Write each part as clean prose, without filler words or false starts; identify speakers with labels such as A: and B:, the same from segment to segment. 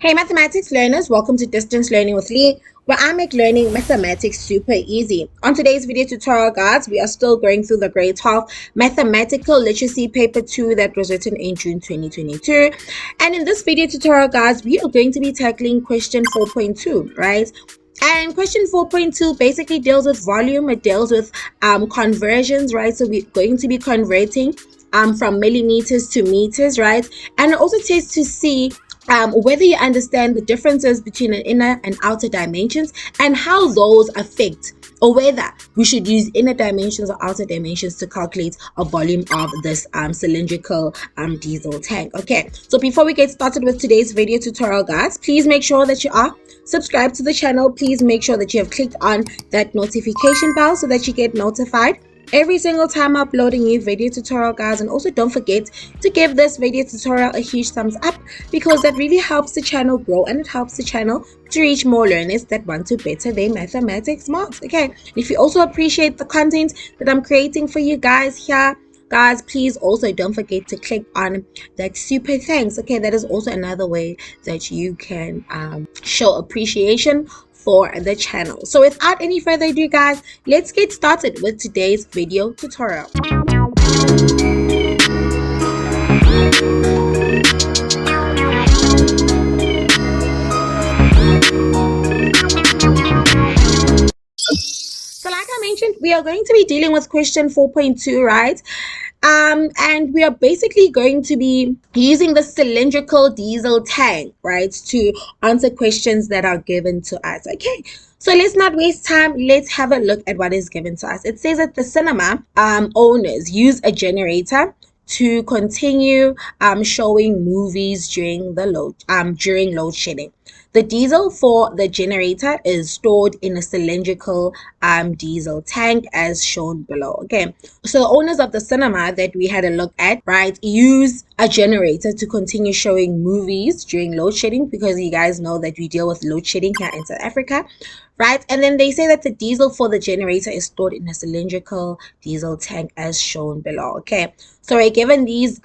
A: Hey mathematics learners, welcome to Distance Learning with Lee, where I make learning mathematics super easy. On today's video tutorial, guys, we are still going through the grade 12 Mathematical Literacy Paper 2 that was written in June 2022. And in this video tutorial, guys, we are going to be tackling question 4.2, right? And question 4.2 basically deals with volume. It deals with conversions, right? So we're going to be converting from millimeters to meters, right? And it also tests to see whether you understand the differences between an inner and outer dimensions and how those affect, or whether we should use inner dimensions or outer dimensions to calculate a volume of this cylindrical diesel tank. Okay, so before we get started with today's video tutorial, guys, please make sure that you are subscribed to the channel. Please make sure that you have clicked on that notification bell so that you get notified every single time I upload a new video tutorial, guys. And also don't forget to give this video tutorial a huge thumbs up, because that really helps the channel grow and it helps the channel to reach more learners that want to better their mathematics marks. Okay, and if you also appreciate the content that I'm creating for you guys here, guys, please also don't forget to click on that super thanks. Okay, that is also another way that you can show appreciation for the channel. So without any further ado, guys, let's get started with today's video tutorial. So like I mentioned, we are going to be dealing with question 4.2, right? And we are basically going to be using the cylindrical diesel tank, right, to answer questions that are given to us. Okay, so let's not waste time. Let's have a look at what is given to us. It says that the cinema owners use a generator to continue showing movies during load shedding. The diesel for the generator is stored in a cylindrical diesel tank as shown below. Okay, so the owners of the cinema that we had a look at, right, use a generator to continue showing movies during load shedding, because you guys know that we deal with load shedding here in South Africa, right? And then they say that the diesel for the generator is stored in a cylindrical diesel tank as shown below. Okay, so we're given these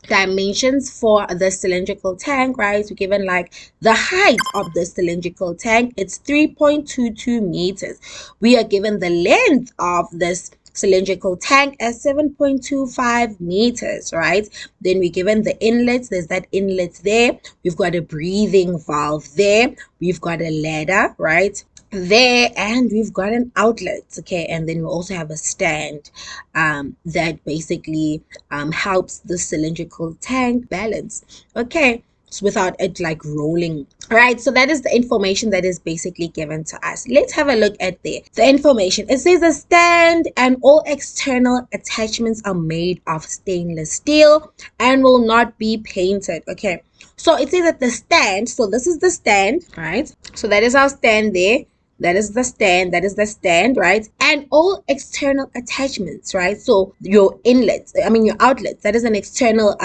A: dimensions for the cylindrical tank, right? We're given like the height of the cylindrical tank, it's 3.22 meters. We are given the length of this cylindrical tank as 7.25 meters, right? Then we're given the inlets. There's that inlet there. We've got a breathing valve there. We've got a ladder, right, there, and we've got an outlet. Okay, and then we also have a stand that basically helps the cylindrical tank balance, okay, so without it like rolling. All right, so that is the information that is basically given to us. Let's have a look at the information. It says a stand and all external attachments are made of stainless steel and will not be painted. Okay, so it says that the stand, so this is the stand, right? So that is our stand there. That is the stand, right? And all external attachments, right? So your inlets, your outlets, that is an external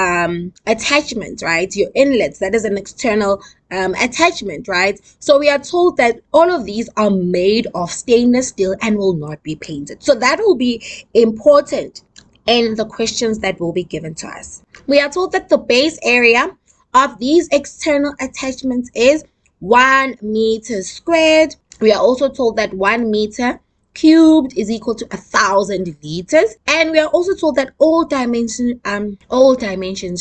A: attachment, right? Your inlets, that is an external attachment, right? So we are told that all of these are made of stainless steel and will not be painted. So that will be important in the questions that will be given to us. We are told that the base area of these external attachments is 1 meter squared. We are also told that 1 meter cubed is equal to 1,000 liters, and we are also told that all dimensions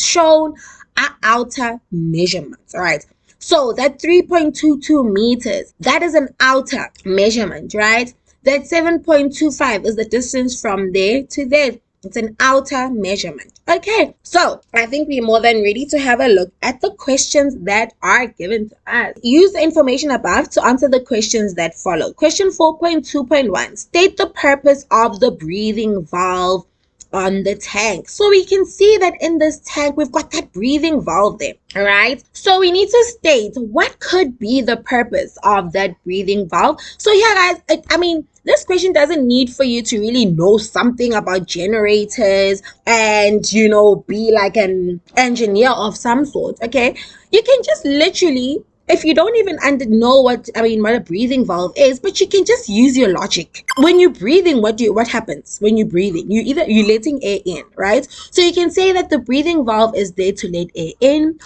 A: shown are outer measurements. All right, so that 3.22 meters, that is an outer measurement, right? That 7.25 is the distance from there to there. It's an outer measurement. Okay, so I think we're more than ready to have a look at the questions that are given to us. Use the information above to answer the questions that follow. Question 4.2.1. State the purpose of the breathing valve on the tank. So we can see that in this tank we've got that breathing valve there. All right, so we need to state what could be the purpose of that breathing valve. So yeah, guys, this question doesn't need for you to really know something about generators and be like an engineer of some sort. Okay, you can just literally if you don't even know what a breathing valve is, but you can just use your logic. When you're breathing, what happens when you're breathing? You're letting air in, right? So you can say that the breathing valve is there to let air in,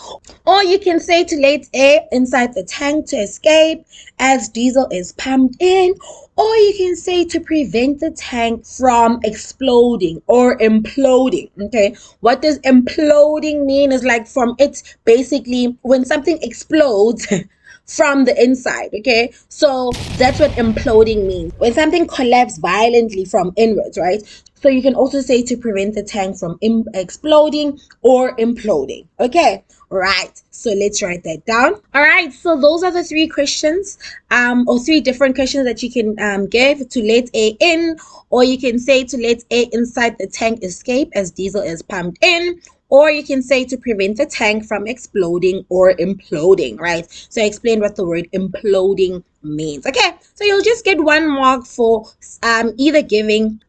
A: or you can say to let air inside the tank to escape as diesel is pumped in, or you can say to prevent the tank from exploding or imploding. Okay, what does imploding mean? Is like from it, basically when something explodes from the inside. Okay, so that's what imploding means, when something collapses violently from inwards, right? So you can also say to prevent the tank from exploding or imploding. Okay, right. So let's write that down. All right. So those are the three questions, or three different questions that you can give: to let air in, or you can say to let air inside the tank escape as diesel is pumped in, or you can say to prevent the tank from exploding or imploding, right? So I explained what the word imploding means. Okay, so you'll just get 1 mark for giving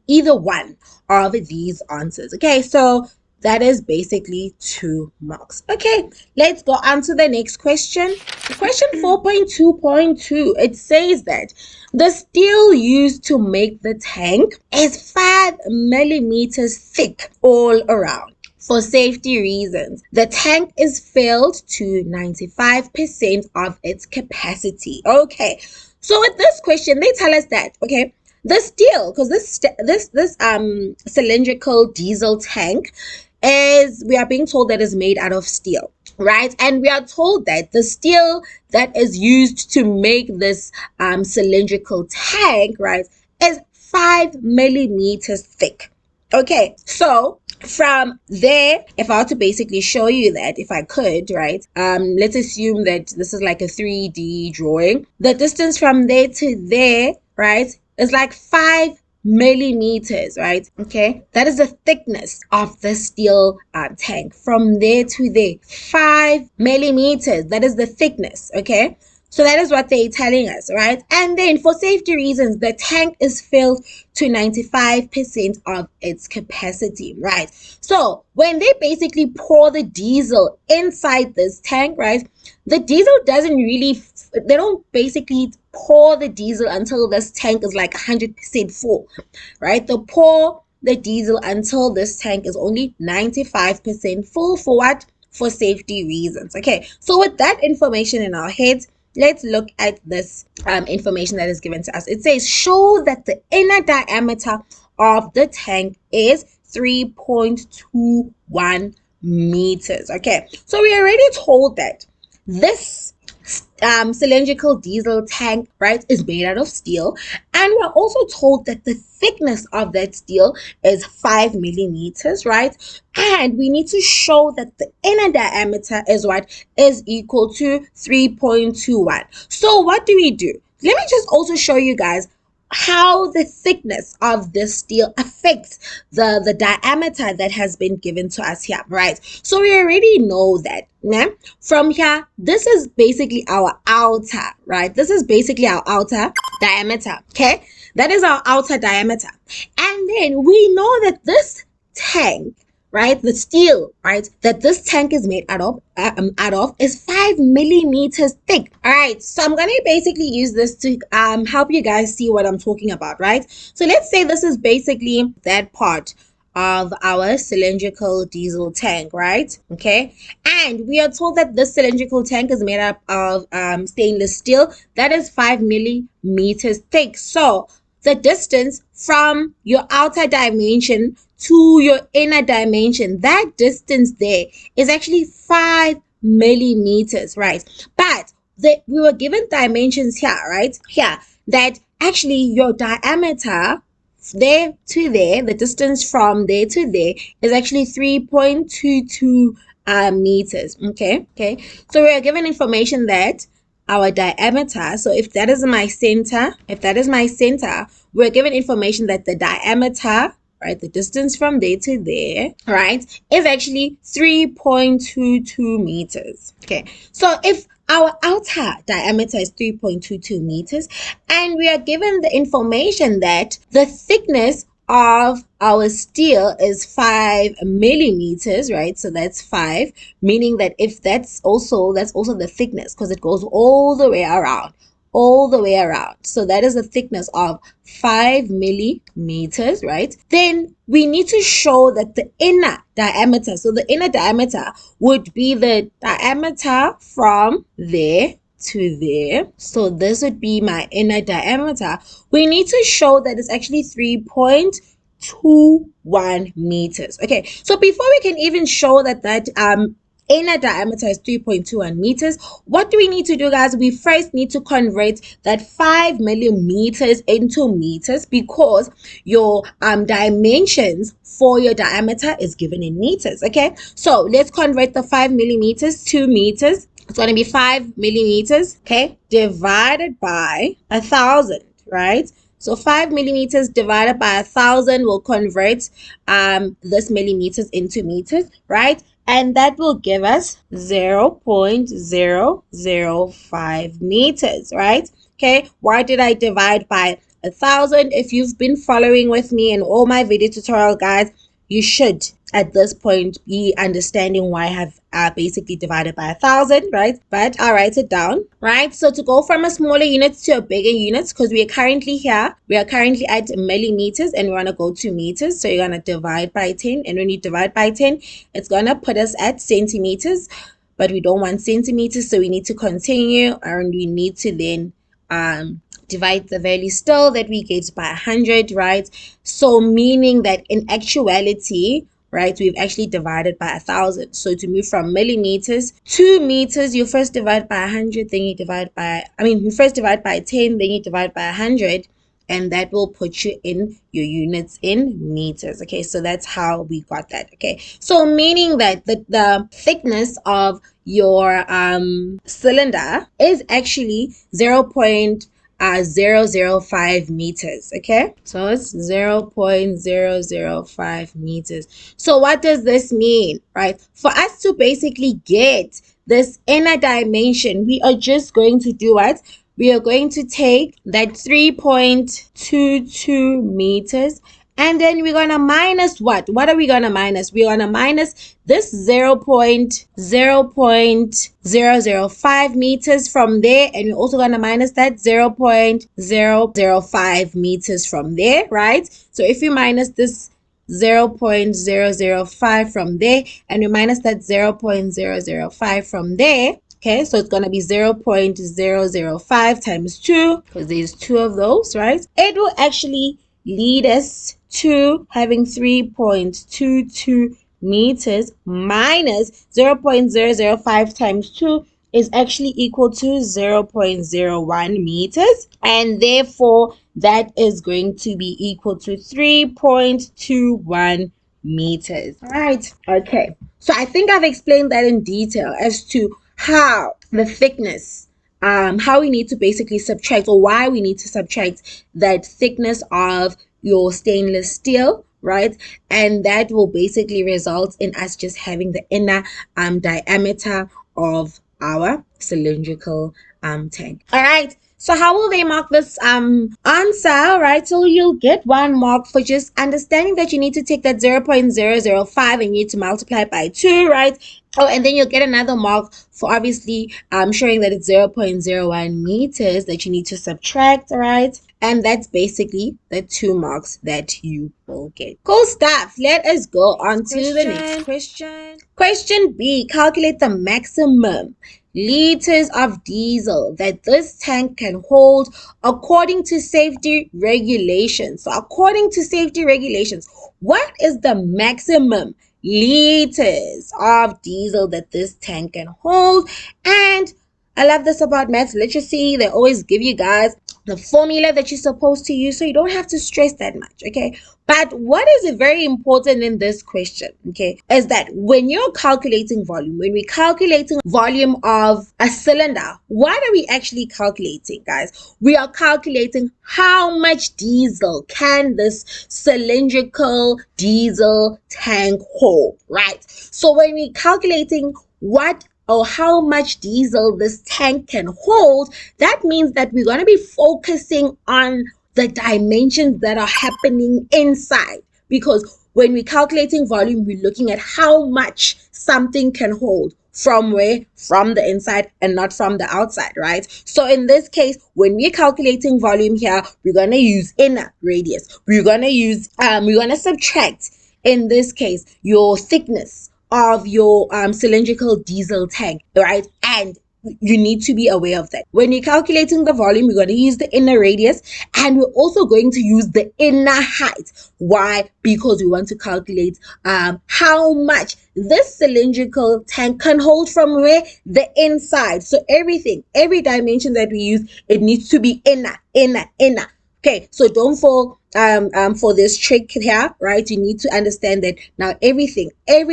A: either one of these answers. Okay, so that is basically 2 marks. Okay, let's go on to the next question. Question 4.2.2, it says that the steel used to make the tank is 5 millimeters thick all around. For safety reasons, the tank is filled to 95% of its capacity. Okay, so with this question, they tell us that, okay, the steel, because this cylindrical diesel tank we are being told that is made out of steel, right? And we are told that the steel that is used to make this cylindrical tank, right, is 5 millimeters thick. Okay, so from there, if I were to basically show you that, if I could, right, let's assume that this is like a 3D drawing. The distance from there to there, right, is like 5 millimeters, right? Okay, that is the thickness of the steel tank from there to there. 5 millimeters, that is the thickness. Okay, so that is what they're telling us, right? And then for safety reasons, the tank is filled to 95% of its capacity, right? So when they basically pour the diesel inside this tank, right, the diesel doesn't really, they don't basically pour the diesel until this tank is like 100% full, right? They pour the diesel until this tank is only 95% full. For what? For safety reasons. Okay, so with that information in our heads, let's look at this information that is given to us. It says, show that the inner diameter of the tank is 3.21 meters. Okay, so we already told that this cylindrical diesel tank, right, is made out of steel, and we're also told that the thickness of that steel is 5 millimeters, right? And we need to show that the inner diameter is what is equal to 3.21. So what do? Let me just also show you guys how the thickness of this steel affects the diameter that has been given to us here, right? So we already know that, yeah? From here, this is basically our outer, right? This is basically our outer diameter, okay? That is our outer diameter. And then we know that this tank, right, the steel, right, that this tank is made out of is 5 millimeters thick. All right, so I'm going to basically use this to help you guys see what I'm talking about, right? So let's say this is basically that part of our cylindrical diesel tank, right? Okay, and we are told that this cylindrical tank is made up of stainless steel that is 5 millimeters thick. So the distance from your outer dimension to your inner dimension, that distance there is actually 5 millimeters, right? But we were given dimensions here, right? Here, that actually your diameter there to there, the distance from there to there is actually 3.22 meters. Okay, so we are given information that our diameter, so if that is my center, we're given information that the diameter, right, the distance from there to there, right, is actually 3.22 meters. Okay, so if our outer diameter is 3.22 meters, and we are given the information that the thickness of our steel is 5 millimeters, right? So that's 5, meaning that if that's also the thickness, because it goes all the way around, so that is the thickness of 5 millimeters, right? Then we need to show that the inner diameter, so the inner diameter would be the diameter from there to there. So this would be my inner diameter. We need to show that it's actually 3.21 meters. Okay, so before we can even show that inner diameter is 3.21 meters, what do we need to do, guys? We first need to convert that 5 millimeters into meters, because your dimensions for your diameter is given in meters. Okay, so let's convert the 5 millimeters to meters. It's going to be 5 millimeters, okay, divided by 1,000, right? So 5 millimeters divided by 1,000 will convert this millimeters into meters, right? And that will give us 0.005 meters, right? Okay, why did I divide by 1,000? If you've been following with me in all my video tutorial, guys, you should at this point be understanding why I have basically divided by 1,000, right? But I'll write it down, right? So to go from a smaller unit to a bigger unit, because we are currently at millimeters and we want to go to meters, so you're going to divide by 10, and when you divide by 10, it's going to put us at centimeters, but we don't want centimeters, so we need to continue, and we need to then divide the value still that we get by 100, right? So meaning that in actuality, right, we've actually divided by 1,000. So to move from millimeters to meters, you first divide by 100, then you first divide by 10, then you divide by 100, and that will put you in your units in meters. Okay, so that's how we got that. Okay, so meaning that the thickness of your cylinder is actually 0.005 meters. Okay, so it's 0.005 meters. So what does this mean, right? For us to basically get this inner dimension, we are just going to do what? We are going to take that 3.22 meters, and then we're going to minus what? What are we going to minus? We're going to minus this 0.005 meters from there, and we're also going to minus that 0.005 meters from there, right? So if you minus this 0.005 from there, and you minus that 0.005 from there, okay, so it's going to be 0.005 times 2, because there's 2 of those, right? It will actually lead us to having 3.22 meters minus 0.005 times 2 is actually equal to 0.01 meters, and therefore that is going to be equal to 3.21 meters. All right, okay, so I think I've explained that in detail as to how the thickness, how we need to basically subtract, or why we need to subtract that thickness of your stainless steel, right? And that will basically result in us just having the inner diameter of our cylindrical tank. All right, so how will they mark this answer, right? So you'll get 1 mark for just understanding that you need to take that 0.005 and you need to multiply it by 2, right? Oh, and then you'll get another mark for obviously showing that it's 0.01 meters that you need to subtract, right? And that's basically the 2 marks that you will get. Cool stuff. Let us go on to the next question. Question B, calculate the maximum liters of diesel that this tank can hold according to safety regulations. So according to safety regulations, what is the maximum liters of diesel that this tank can hold? And I love this about maths literacy. They always give you guys the formula that you're supposed to use, so you don't have to stress that much, okay? But what is very important in this question, okay, is that when you're calculating volume, when we're calculating volume of a cylinder, what are we actually calculating, guys? We are calculating how much diesel can this cylindrical diesel tank hold, right? So when we're calculating what or how much diesel this tank can hold, that means that we're going to be focusing on the dimensions that are happening inside, because when we're calculating volume, we're looking at how much something can hold. From where? From the inside and not from the outside, right? So in this case, when we're calculating volume here, we're going to use inner radius. We're going to subtract, in this case, your thickness of your cylindrical diesel tank, right? And you need to be aware of that. When you're calculating the volume, we're going to use the inner radius, and we're also going to use the inner height. Why? Because we want to calculate how much this cylindrical tank can hold from where? The inside. So every dimension that we use, it needs to be inner. Okay, so don't fall for this trick here, right? You need to understand that now every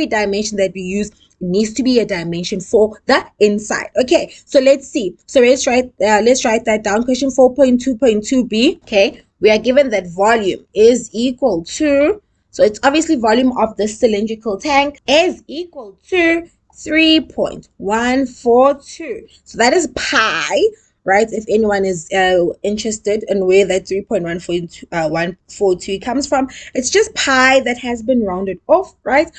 A: dimension that we use needs to be a dimension for the inside. Okay, so let's see. So let's write that down. Question 4.2.2b. Okay, we are given that volume is equal to, so it's obviously volume of the cylindrical tank is equal to 3.142. So that is pi, right? If anyone is interested in where that 3.142 comes from, it's just pi that has been rounded off, right?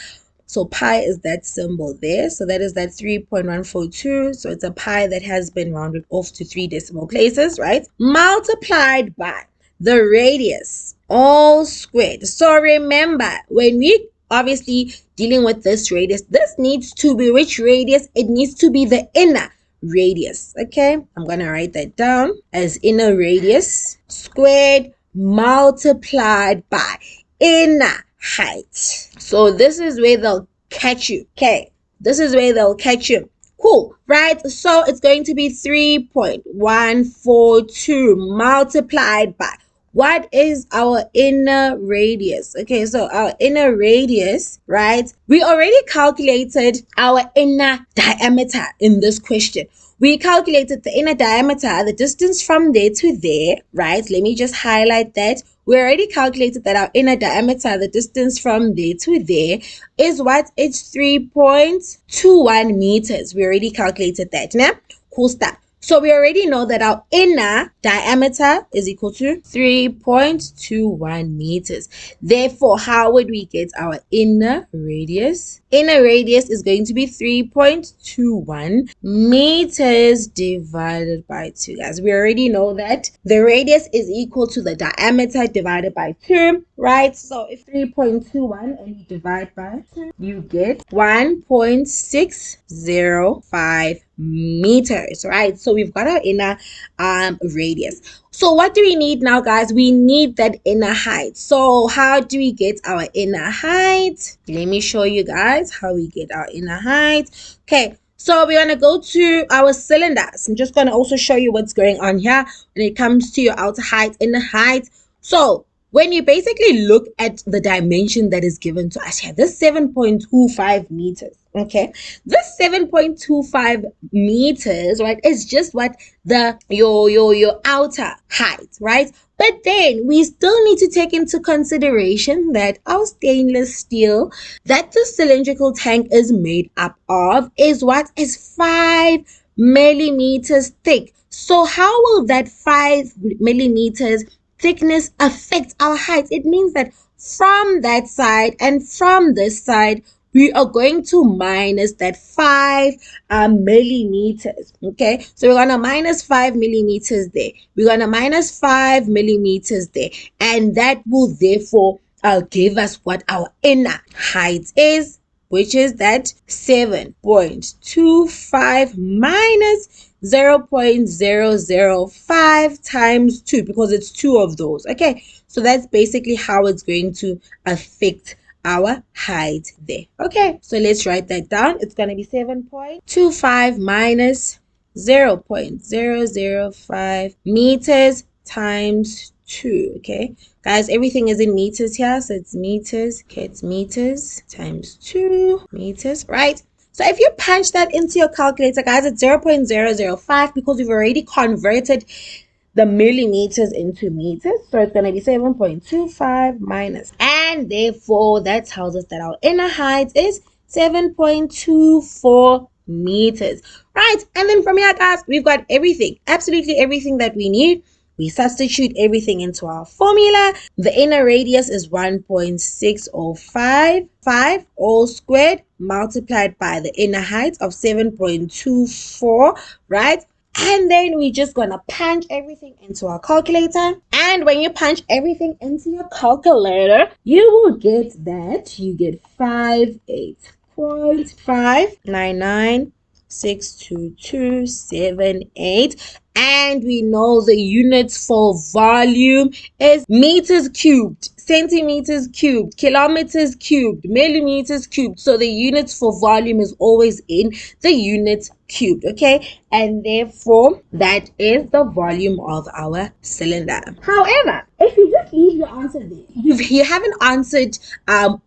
A: So pi is that symbol there. So that is that 3.142. So it's a pi that has been rounded off to 3 decimal places, right? Multiplied by the radius, all squared. So remember, when we obviously dealing with this radius, this needs to be which radius? It needs to be the inner radius. Okay, I'm going to write that down as inner radius squared multiplied by inner height. So this is where they'll catch you. Okay, this is where they'll catch you. Cool, right? So it's going to be 3.142 multiplied by, what is our inner radius? Okay, so our inner radius, right? We already calculated our inner diameter in this question. We calculated the inner diameter, the distance from there to there, right? Let me just highlight that. We already calculated that our inner diameter, the distance from there to there, is what? It's 3.21 meters. We already calculated that. Now, cool stuff. So we already know that our inner diameter is equal to 3.21 meters. Therefore, how would we get our inner radius? Inner radius is going to be 3.21 meters divided by 2. Guys, we already know that the radius is equal to the diameter divided by 2, right? So if 3.21 and you divide by 2, you get 1.605 meters, right? So we've got our inner radius. So what do we need now, guys? We need that inner height. So how do we get our inner height? Let me show you guys how we get our inner height. Okay, so we're going to go to our cylinders. I'm just going to also show you what's going on here when it comes to your outer height, inner height. So when you basically look at the dimension that is given to us here, this 7.25 meters, okay, this 7.25 meters, right, is just what your outer height, right? But then we still need to take into consideration that our stainless steel that the cylindrical tank is made up of is what? Is 5 millimeters thick. So how will that 5 millimeters thickness affect our height? It means that from that side and from this side, we are going to minus that 5 millimeters. Okay, so we're going to minus 5 millimeters there. We're going to minus 5 millimeters there. And that will therefore give us what our inner height is, which is that 7.25 minus 0.005 times 2, because it's 2 of those. Okay, so that's basically how it's going to affect our height there. Okay, so let's write that down. It's going to be 7.25 minus 0.005 meters times 2. Okay, guys, everything is in meters here, so it's meters. Okay, it's meters times 2 meters, right? So if you punch that into your calculator, guys, it's 0.005 because we've already converted the millimeters into meters. So it's going to be 7.25 minus. And therefore, that tells us that our inner height is 7.24 meters. Right? And then from here, guys, we've got everything, absolutely everything that we need We substitute everything into our formula. The inner radius is 1.6055 all squared multiplied by the inner height of 7.24, right? And then we're just gonna punch everything into our calculator. And when you punch everything into your calculator, you will get that you get 58.5996278, and we know the units for volume is meters cubed, centimeters cubed, kilometers cubed, millimeters cubed. So the units for volume is always in the units cubed, okay? And therefore that is the volume of our cylinder. However, if you just leave your answer there, you haven't answered the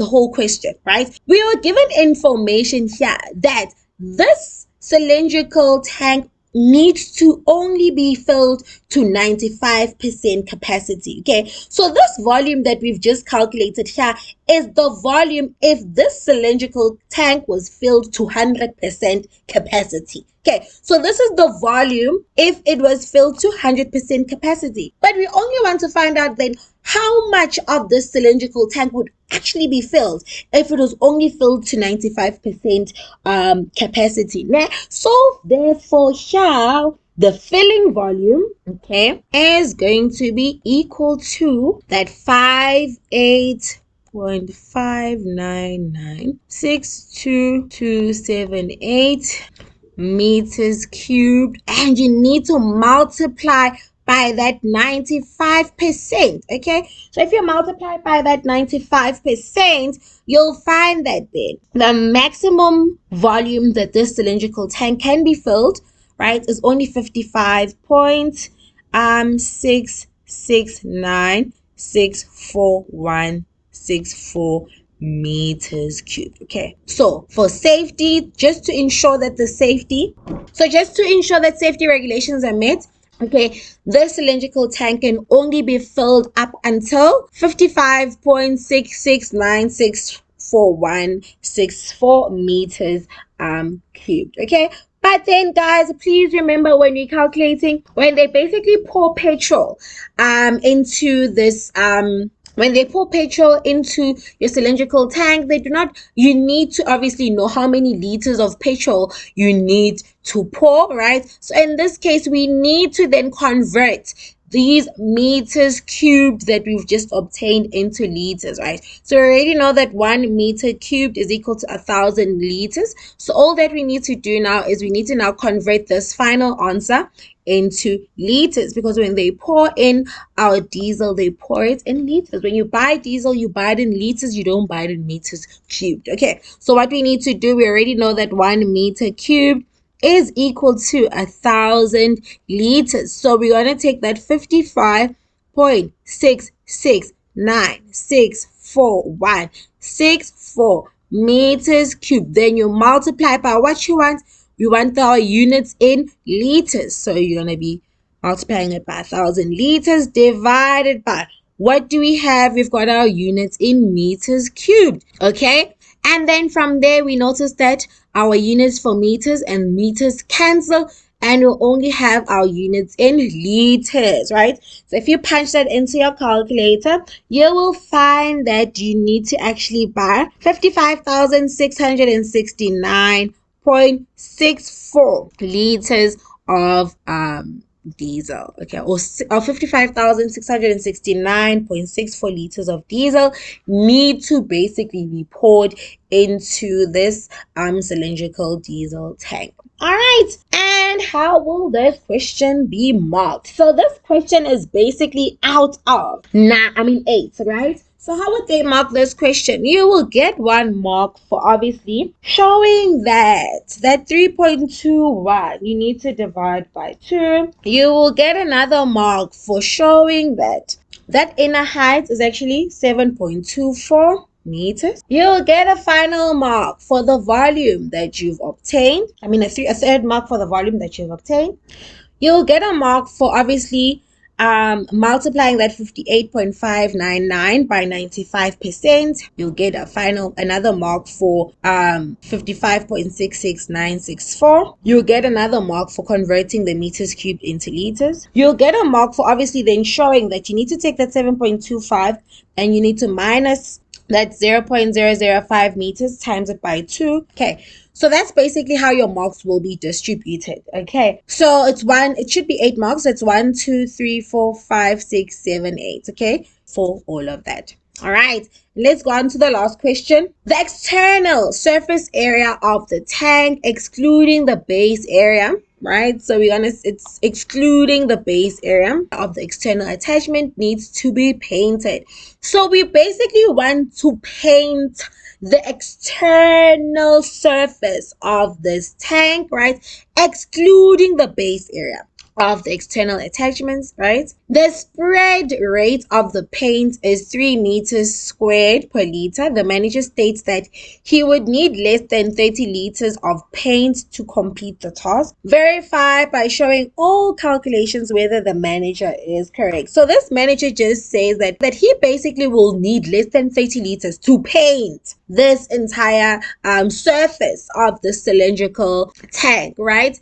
A: whole question, right? We were given information here that this cylindrical tank needs to only be filled to 95% capacity. Okay, so this volume that we've just calculated here is the volume if this cylindrical tank was filled to 100% capacity. Okay, so this is the volume if it was filled to 100% capacity. But we only want to find out then how much of this cylindrical tank would actually be filled if it was only filled to 95% capacity. So therefore here the filling volume, okay, is going to be equal to that 58.5996278 meters cubed, and you need to multiply by that 95%. Okay, so if you multiply by that 95%, you'll find that then the maximum volume that this cylindrical tank can be filled, right, is only 55.6696464 meters cubed. Okay, so for safety, just to ensure that safety regulations are met, okay, the cylindrical tank can only be filled up until 55.66964 meters cubed. Okay, but then guys, please remember when you're calculating, when they basically pour petrol into this when they pour petrol into your cylindrical tank, you need to obviously know how many liters of petrol you need to pour, right? So in this case, we need to then convert these meters cubed that we've just obtained into liters, right? So we already know that 1 meter cubed is equal to 1,000 liters. So all that we need to do now is we need to now convert this final answer into liters, because when they pour in our diesel, they pour it in liters. When you buy diesel, you buy it in liters, you don't buy it in meters cubed. Okay, so what we need to do, we already know that 1 meter cubed is equal to 1,000 liters. So we're going to take that 55.66964 meters cubed. Then you multiply by what you want. We want our units in liters. So you're going to be multiplying it by 1,000 liters divided by, what do we have? We've got our units in meters cubed. Okay. And then from there, we notice that our units for meters and meters cancel, and we'll only have our units in liters, right? So if you punch that into your calculator, you will find that you need to actually buy 55,669.64 liters of diesel. Okay, or 55,669.64 liters of diesel need to basically be poured into this cylindrical diesel tank. All right, and how will this question be marked? So this question is basically out of 8, right? So how would they mark this question? You will get 1 mark for obviously showing that 3.21 you need to divide by 2. You will get another mark for showing that inner height is actually 7.24 meters. You'll get a final mark for the volume that you've obtained. A third mark for the volume that you've obtained. You'll get a mark for obviously multiplying that 58.599 by 95%, you'll get another mark for 55.66964. You'll get another mark for converting the meters cubed into liters. You'll get a mark for obviously then showing that you need to take that 7.25 and you need to minus that 0.005 meters, times it by 2. Okay, so that's basically how your marks will be distributed. Okay, so it should be 8 marks. It's 1, 2, 3, 4, 5, 6, 7, 8. Okay, for all of that. All right, let's go on to the last question. The external surface area of the tank, excluding the base area, right? So it's excluding the base area of the external attachment, needs to be painted. So we basically want to paint the external surface of this tank, right? Excluding the base area of the external attachments, right? The spread rate of the paint is 3 meters squared per liter. The manager states that he would need less than 30 liters of paint to complete the task. Verify by showing all calculations whether the manager is correct. So this manager just says that he basically will need less than 30 liters to paint this entire surface of the cylindrical tank, right?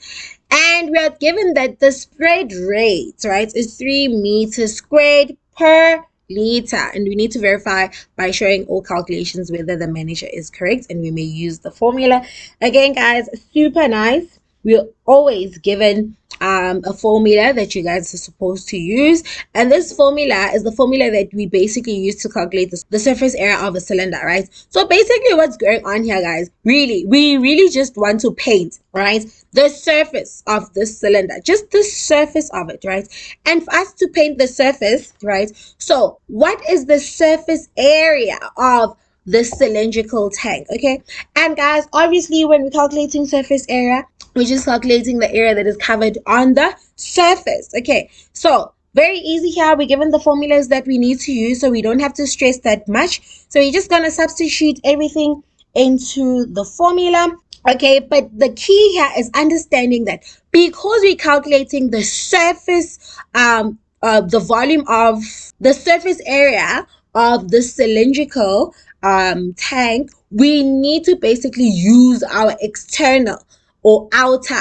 A: And we are given that the spread rate, right, is 3 meters squared per liter. And we need to verify by showing all calculations whether the manager is correct. And we may use the formula. Again, guys, super nice. We're always given a formula that you guys are supposed to use, and this formula is the formula that we basically use to calculate the surface area of a cylinder, right? So basically what's going on here, guys, we really just want to paint, right, the surface of this cylinder, just the surface of it, right? And for us to paint the surface, right, so what is the surface area of the cylindrical tank? Okay, and guys, obviously when we're calculating surface area, we're just calculating the area that is covered on the surface. Okay, so very easy here. We're given the formulas that we need to use, so we don't have to stress that much. So we're just gonna substitute everything into the formula. Okay, but the key here is understanding that because we're calculating the surface, the volume of the surface area of the cylindrical tank, we need to basically use our external or outer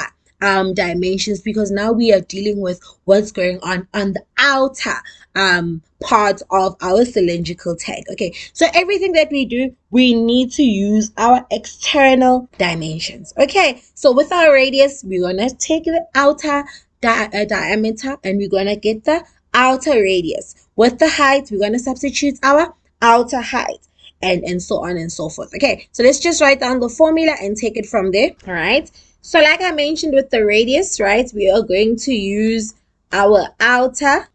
A: dimensions, because now we are dealing with what's going on the outer part of our cylindrical tank. Okay, so everything that we do, we need to use our external dimensions. Okay, so with our radius, we're gonna take the outer diameter and we're gonna get the outer radius. With the height, we're gonna substitute our outer height, and so on and so forth. Okay, so let's just write down the formula and take it from there. All right, so like I mentioned with the radius, right, we are going to use our outer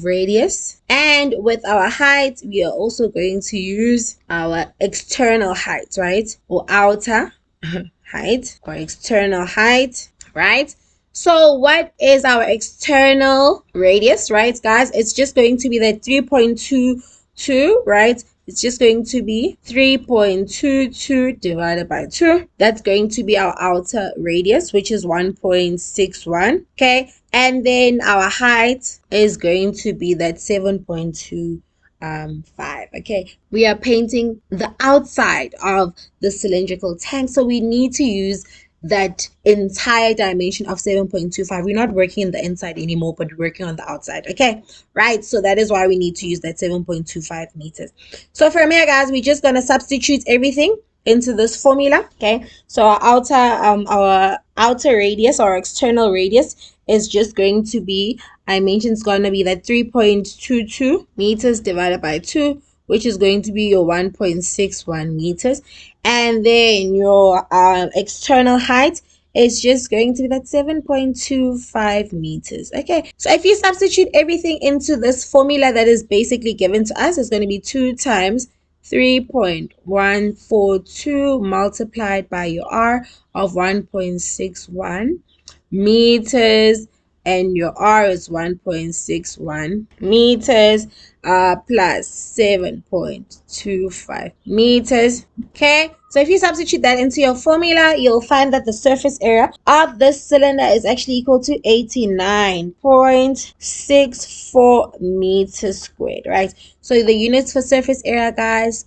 A: radius, and with our height, we are also going to use our external height, right, or outer height or external height, right? So what is our external radius, right, guys? It's just going to be that 3.22, right? It's just going to be 3.22 divided by 2. That's going to be our outer radius, which is 1.61. Okay, and then our height is going to be that 7.25. Okay, we are painting the outside of the cylindrical tank, so we need to use that entire dimension of 7.25. We're not working in the inside anymore, but we're working on the outside. Okay, right? So that is why we need to use that 7.25 meters. So from here, guys, we're just gonna substitute everything into this formula. Okay, so our outer radius or external radius is just going to be, I mentioned, it's going to be that 3.22 meters divided by 2, which is going to be your 1.61 meters. And then your external height is just going to be that 7.25 meters. Okay, so if you substitute everything into this formula that is basically given to us, it's going to be 2 times 3.142 multiplied by your R of 1.61 meters and your R is 1.61 meters plus 7.25 meters. Okay, so if you substitute that into your formula, you'll find that the surface area of this cylinder is actually equal to 89.64 meters squared, right? So the units for surface area, guys,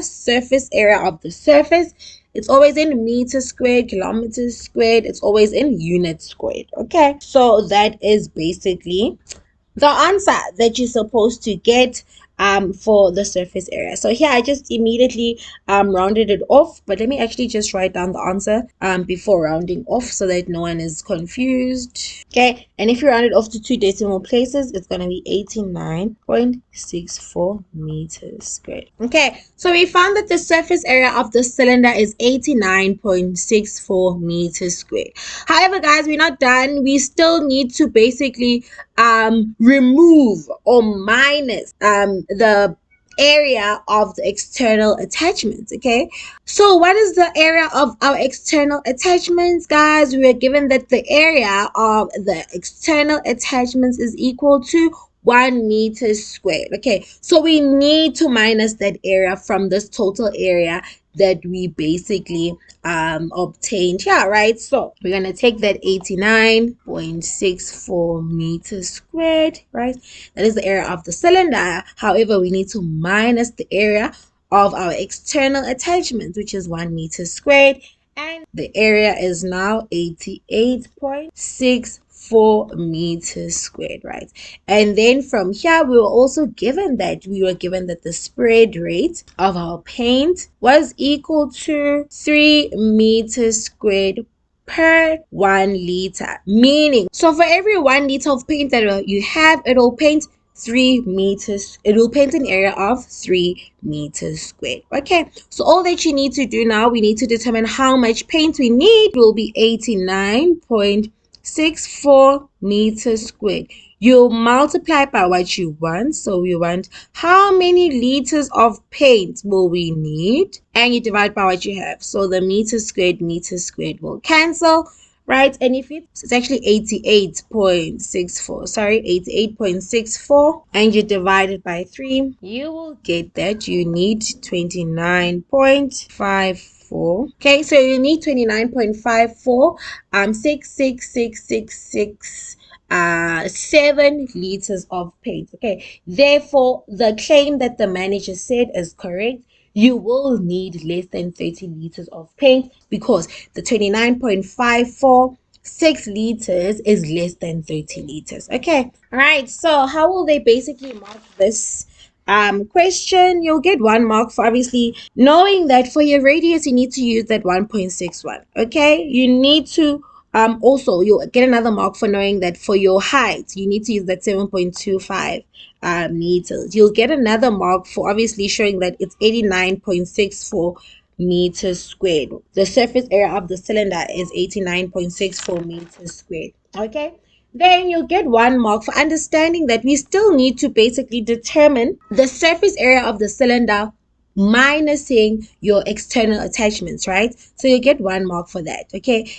A: surface area of the surface, it's always in meters squared, kilometers squared. It's always in units squared. Okay, so that is basically the answer that you're supposed to get for the surface area. So here I just immediately rounded it off, but let me actually just write down the answer before rounding off so that no one is confused. Okay, and if you round it off to 2 decimal places, it's going to be 89.64 meters squared. Okay, so we found that the surface area of the cylinder is 89.64 meters squared. However, guys, we're not done. We still need to basically remove or minus the area of the external attachments. Okay, so what is the area of our external attachments, guys? We are given that the area of the external attachments is equal to 1 meter squared. Okay, so we need to minus that area from this total area that we basically obtained here, right? So we're going to take that 89.64 meters squared, right? That is the area of the cylinder. However, we need to minus the area of our external attachment, which is 1 meter squared, and the area is now 88.64 meters squared, right? And then from here we were also given that the spread rate of our paint was equal to 3 meters squared per 1 liter, meaning so for every 1 liter of paint that you have, it will paint 3 meters. It will paint an area of 3 meters squared. Okay, so all that you need to do now, we need to determine how much paint we need. It will be 89.64 meters squared. You multiply by what you want. So we want how many liters of paint will we need, and you divide by what you have. So the meters squared will cancel, right? And if it's actually 88.64, and you divide it by 3, you will get that you need 29.54. Okay, so you need 29.54 66666 7 liters of paint. Okay, therefore the claim that the manager said is correct. You will need less than 30 liters of paint because the 29.54 6 liters is less than 30 liters. Okay, all right, so how will they basically mark this question? You'll get 1 mark for obviously knowing that for your radius you need to use that 1.61. okay, you need to also you'll get another mark for knowing that for your height you need to use that 7.25 meters. You'll get another mark for obviously showing that it's 89.64 meters squared. The surface area of the cylinder is 89.64 meters squared. Okay, then you'll get 1 mark for understanding that we still need to basically determine the surface area of the cylinder minusing your external attachments, right? So you get 1 mark for that. Okay,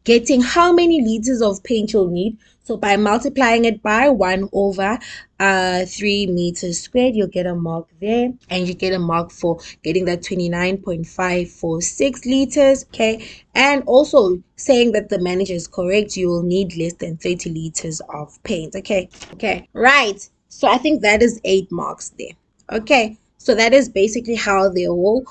A: getting how many liters of paint you'll need, so by multiplying it by 1 over 3 meters squared, you'll get a mark there, and you get a mark for getting that 29.546 liters. Okay, and also saying that the manager is correct, you will need less than 30 liters of paint. Okay, right, so I think that is 8 marks there. Okay, so that is basically how they will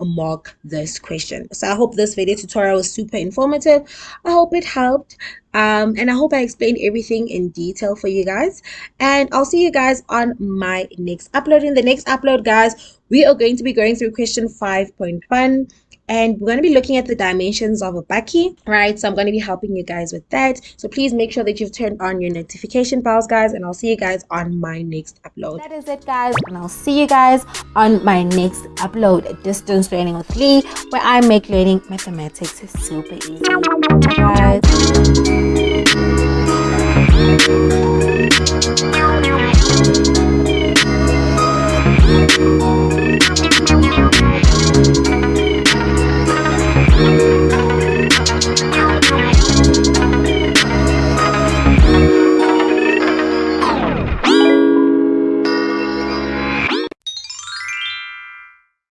A: mark this question. So I hope this video tutorial was super informative. I hope it helped. And I hope I explained everything in detail for you guys. And I'll see you guys on my next upload. In the next upload, guys, we are going to be going through question 5.1. And we're going to be looking at the dimensions of a bakkie, right? So I'm going to be helping you guys with that. So please make sure that you've turned on your notification bells, guys. And I'll see you guys on my next upload. That is it, guys. And I'll see you guys on my next upload, Distance Learning with Lee, where I make learning mathematics super easy. Bye, guys.